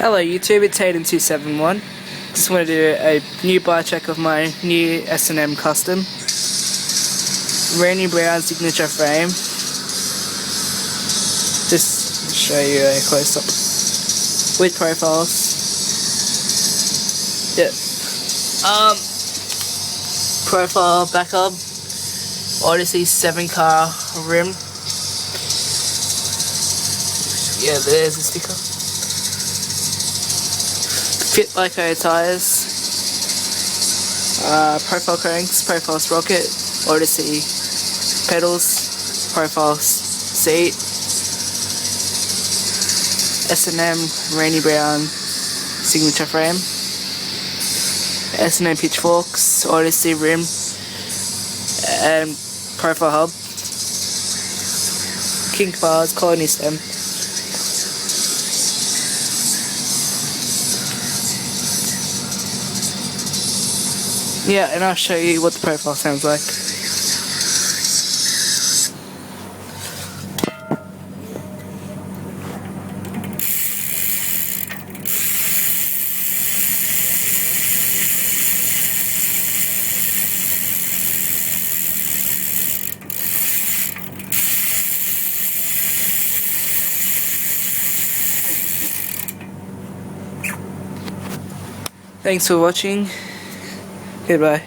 Hello YouTube, it's Hayden271. Just wanted to do a new buy check of my new S&M Custom Randy Brown signature frame. Just to show you a close up with profiles. Yeah. Profile backup. Odyssey 7 car rim. Yeah, there's a sticker. Fit Lyco tires, profile cranks, profile sprocket, Odyssey pedals, profile seat, S&M Randy Brown signature frame, S&M pitchforks, Odyssey rim, and profile hub, kink bars, colony stem. Yeah, and I'll show you what the profile sounds like. Thanks for watching. Goodbye.